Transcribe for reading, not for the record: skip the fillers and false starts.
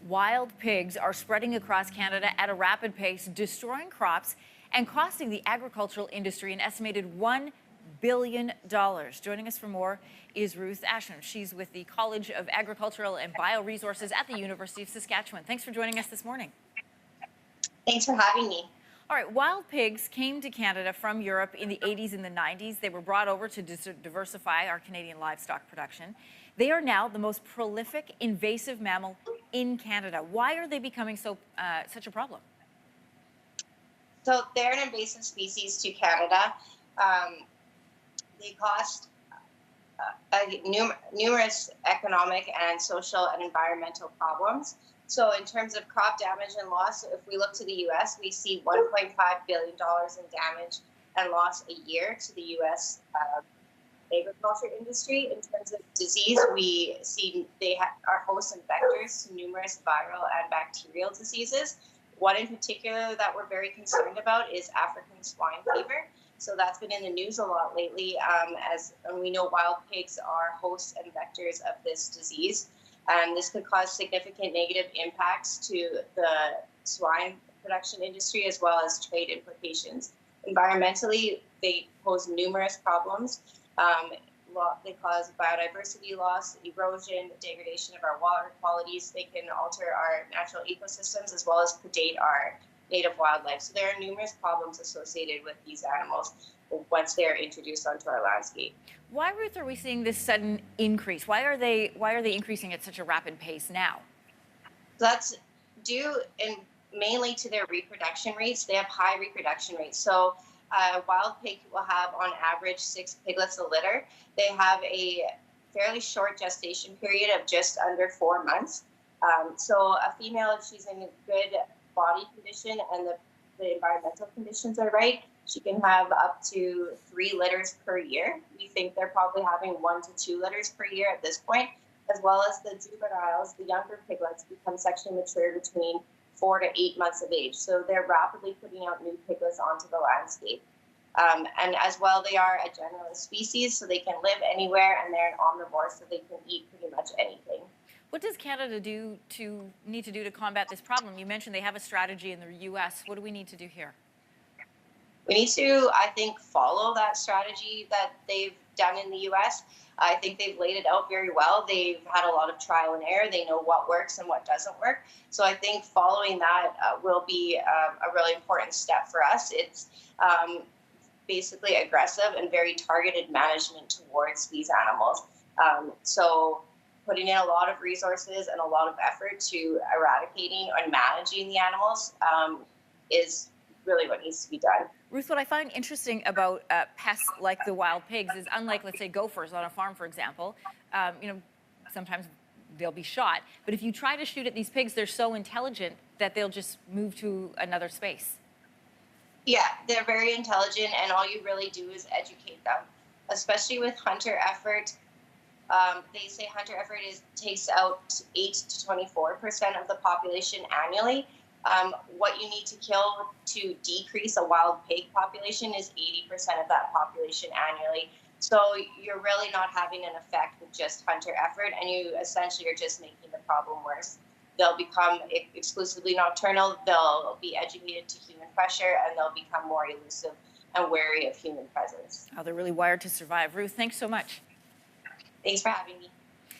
Wild pigs are spreading across Canada at a rapid pace, destroying crops and costing the agricultural industry an estimated $1 billion. Joining us for more is Ruth Asham. She's with the College of Agricultural and Bioresources at the University of Saskatchewan. Thanks for joining us this morning. Thanks for having me. All right, wild pigs came to Canada from Europe in the 80s and the 90s. They were brought over to diversify our Canadian livestock production. They are now the most prolific invasive mammal in Canada. Why are they becoming such a problem? So they're an invasive species to Canada. They cost numerous economic and social and environmental problems. So in terms of crop damage and loss, if we look to the U.S., we see $1.5 billion in damage and loss a year to the U.S. Agriculture industry. In terms of disease, we see they are host and vectors to numerous viral and bacterial diseases. One in particular that we're very concerned about is African swine fever. So that's been in the news a lot lately, and we know wild pigs are hosts and vectors of this disease. And this could cause significant negative impacts to the swine production industry as well as trade implications. Environmentally, they pose numerous problems. They cause biodiversity loss, erosion, degradation of our water qualities. They can alter our natural ecosystems as well as predate our native wildlife. So there are numerous problems associated with these animals once they are introduced onto our landscape. Why, Ruth, are we seeing this sudden increase? Why are they increasing at such a rapid pace now? That's due mainly to their reproduction rates. They have high reproduction rates. So a wild pig will have on average 6 piglets a litter. They have a fairly short gestation period of just under 4 months. So a female, if she's in a good body condition and the environmental conditions are right, she can have up to 3 litters per year. We think they're probably having 1 to 2 litters per year at this point, as well as the juveniles, the younger piglets, become sexually mature between 4 to 8 months of age. So they're rapidly putting out new piglets onto the landscape. And as well, they are a generalist species, so they can live anywhere, and they're an omnivore, so they can eat pretty much anything. What does Canada need to do to combat this problem? You mentioned they have a strategy in the U.S. What do we need to do here? We need to, I think, follow that strategy that they've done in the U.S. I think they've laid it out very well. They've had a lot of trial and error. They know what works and what doesn't work. So I think following that will be a really important step for us. It's basically aggressive and very targeted management towards these animals. So putting in a lot of resources and a lot of effort to eradicating and managing the animals is really what needs to be done. Ruth, what I find interesting about pests like the wild pigs is, unlike, let's say, gophers on a farm, for example, sometimes they'll be shot. But if you try to shoot at these pigs, they're so intelligent that they'll just move to another space. Yeah, they're very intelligent, and all you really do is educate them, especially with hunter effort. They say hunter effort takes out 8 to 24% of the population annually. What you need to kill to decrease a wild pig population is 80% of that population annually. So you're really not having an effect with just hunter effort, and you essentially are just making the problem worse. They'll become exclusively nocturnal, they'll be educated to human pressure, and they'll become more elusive and wary of human presence. Oh, they're really wired to survive. Ruth, thanks so much. Thanks for having me.